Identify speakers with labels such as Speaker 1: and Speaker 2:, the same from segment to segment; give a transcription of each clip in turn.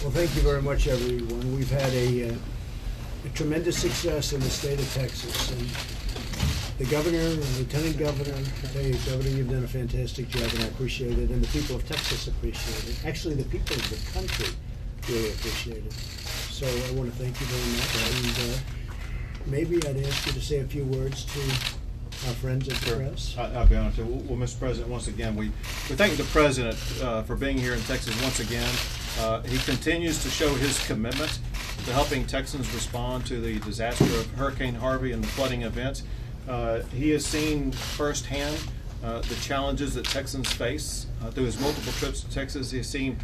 Speaker 1: Well, thank you very much, everyone. We've had a tremendous success in the state of Texas. And the governor and lieutenant governor, I tell you, Governor, you've done a fantastic job, and I appreciate it. And the people of Texas appreciate it. Actually, the people of the country really appreciate it. So I want to thank you very much. And maybe I'd ask you to say a few words to our friends at the press.
Speaker 2: I'll be honest with you. Well, Mr. President, once again, we thank the President for being here in Texas once again. He continues to show his commitment to helping Texans respond to the disaster of Hurricane Harvey and the flooding events. He has seen firsthand the challenges that Texans face through his multiple trips to Texas. He has seen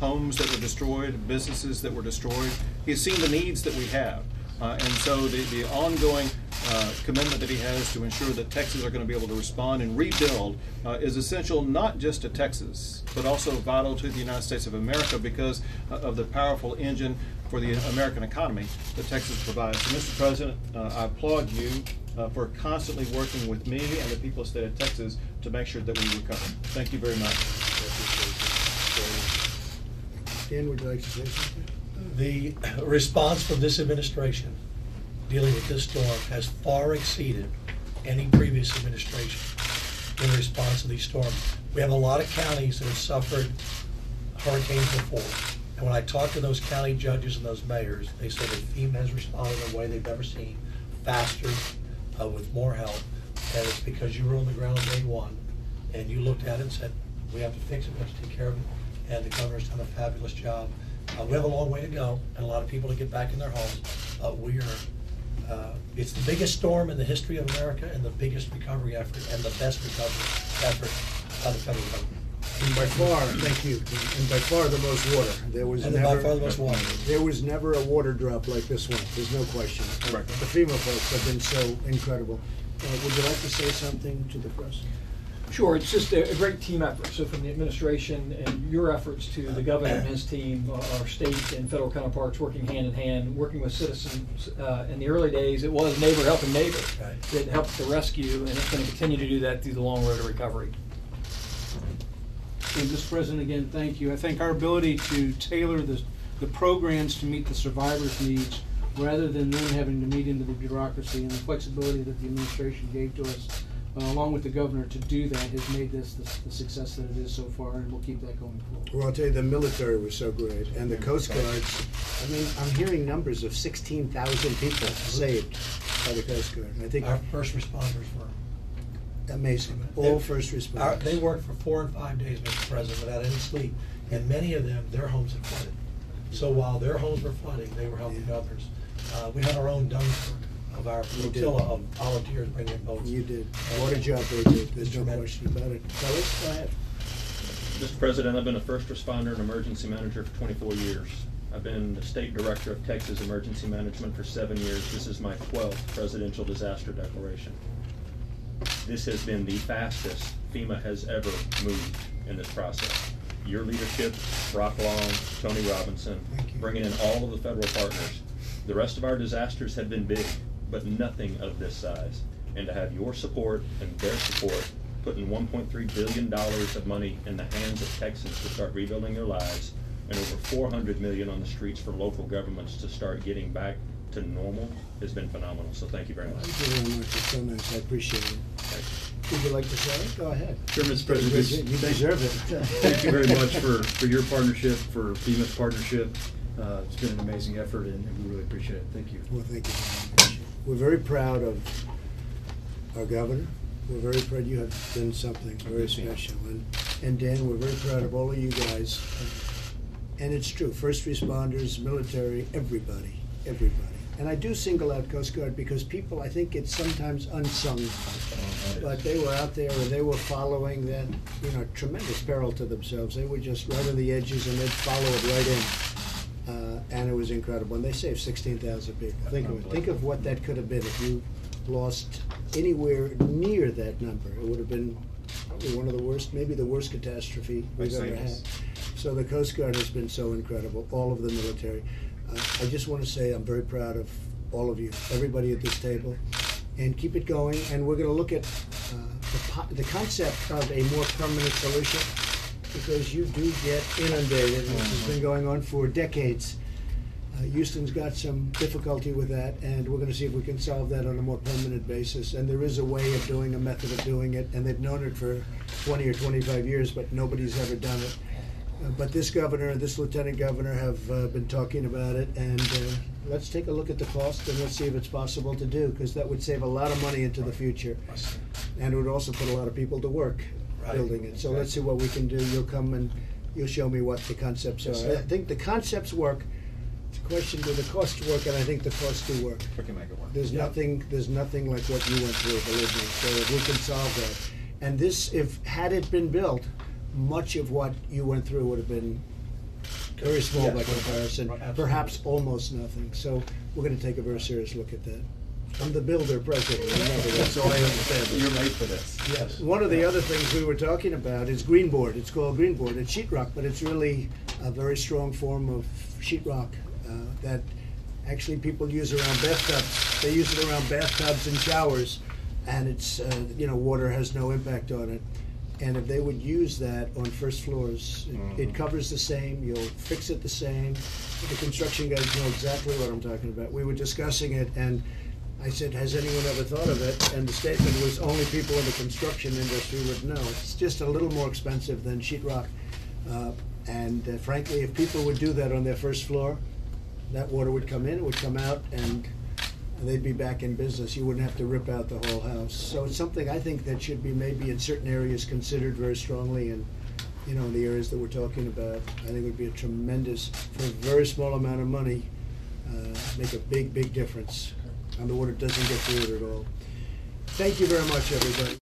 Speaker 2: homes that were destroyed, businesses that were destroyed. He has seen the needs that we have. And so the ongoing commitment that he has to ensure that Texans are going to be able to respond and rebuild is essential not just to Texas, but also vital to the United States of America because of the powerful engine for the American economy that Texas provides. So, Mr. President, I applaud you for constantly working with me and the people of the state of Texas to make sure that we recover. Thank you very much.
Speaker 1: Dan, would you like to say something?
Speaker 3: The response from this administration dealing with this storm has far exceeded any previous administration in response to these storms. We have a lot of counties that have suffered hurricanes before. And when I talk to those county judges and those mayors, they say that FEMA has responded in a way they've never seen, faster, with more help. And it's because you were on the ground on day one and you looked at it and said, we have to fix it, we have to take care of it. And the governor's done a fabulous job. We have a long way to go and a lot of people to get back in their homes. It's the biggest storm in the history of America and the biggest recovery effort and the best recovery effort by the federal government.
Speaker 1: And by far, thank you, and by far the most water. There was never a water drop like this one. There's no question.
Speaker 2: Correct.
Speaker 1: The FEMA folks have been so incredible. Would you like to say something to the press?
Speaker 4: Sure, it's just a great team effort. So from the administration and your efforts to the governor and his team, our state and federal counterparts working hand in hand, working with citizens. In the early days, it was neighbor helping neighbor that helped the rescue, and it's going to continue to do that through the long road to recovery.
Speaker 5: And Mr. President, again, thank you. I think our ability to tailor the programs to meet the survivors' needs rather than them having to meet into the bureaucracy and the flexibility that the administration gave to us along with the governor to do that has made this the success that it is so far, and we'll keep that going forward.
Speaker 1: Well, I'll tell you, the military was so great, and the Coast Guards. I mean, I'm hearing numbers of 16,000 people saved by the Coast Guard. I think
Speaker 3: our first responders were
Speaker 1: amazing. All first responders.
Speaker 3: They worked for 4 and 5 days, Mr. President, without any sleep, and many of them, their homes had flooded. So while their homes were flooding, they were helping others. We had our own Dunkirk of our flotilla of volunteers bringing in boats.
Speaker 1: You did. What a job they did. There's no question about it. Fellas, go ahead.
Speaker 6: Mr. President, I've been a first responder and emergency manager for 24 years. I've been the state director of Texas Emergency Management for 7 years. This is my 12th presidential disaster declaration. This has been the fastest FEMA has ever moved in this process. Your leadership, Brock Long, Tony Robinson, bringing in all of the federal partners. The rest of our disasters have been big, but nothing of this size. And to have your support and their support, putting $1.3 billion of money in the hands of Texans to start rebuilding their lives, and over $400 million on the streets for local governments to start getting back to normal has been phenomenal. So thank you very much.
Speaker 1: Thank you very much. It's so nice. I appreciate it. Would you like to say it? Go ahead.
Speaker 7: Sure, Mr. President.
Speaker 1: You deserve it.
Speaker 7: Thank you very much for your partnership, for FEMA's partnership. It's been an amazing effort, and we really appreciate it. Thank you.
Speaker 1: Well, thank you very much. We're very proud of our governor. We're very proud you have done something very special. And Dan, we're very proud of all of you guys. And it's true, first responders, military, everybody. And I do single out Coast Guard because people, I think it's sometimes unsung, but they were out there and they were following that, tremendous peril to themselves. They were just right on the edges and they'd follow it right in. And it was incredible. And they saved 16,000 people. Think of it. Think of what that could have been if you lost anywhere near that number. It would have been probably one of the worst, maybe the worst catastrophe we've ever had. So the Coast Guard has been so incredible, all of the military. I just want to say I'm very proud of all of you, everybody at this table, and keep it going. And we're going to look at the concept of a more permanent solution. because you do get inundated, and this has been going on for decades. Houston's got some difficulty with that, and we're going to see if we can solve that on a more permanent basis. And there is a way of doing, a method of doing it, and they've known it for 20 or 25 years, but nobody's ever done it. But this governor and this lieutenant governor have been talking about it, and let's take a look at the cost and let's see if it's possible to do, because that would save a lot of money into the future, and it would also put a lot of people to work building it. So let's see what we can do. You'll come and you'll show me what the concepts are. I think the concepts work. It's a question, do the costs work? And I think the costs do work.
Speaker 2: We can make it work.
Speaker 1: There's nothing like what you went through, believe me. So if we can solve that, and this, had it been built, much of what you went through would have been very small by comparison, perhaps almost nothing. So we're going to take a very serious look at that. I'm the builder president. Remember that.
Speaker 2: So I understand. You're made for this.
Speaker 1: Yes. One of the other things we were talking about is greenboard. It's called greenboard. It's sheetrock, but it's really a very strong form of sheetrock that actually people use around bathtubs. They use it around bathtubs and showers, and it's water has no impact on it. And if they would use that on first floors, it covers the same. You'll fix it the same. The construction guys know exactly what I'm talking about. We were discussing it, and I said, has anyone ever thought of it? And the statement was only people in the construction industry would know. It's just a little more expensive than sheetrock. And frankly, if people would do that on their first floor, that water would come in, it would come out, and they'd be back in business. You wouldn't have to rip out the whole house. So it's something I think that should be maybe in certain areas considered very strongly, and in the areas that we're talking about, I think it would be a tremendous, for a very small amount of money, make a big, big difference. And the water doesn't get through it at all. Thank you very much, everybody.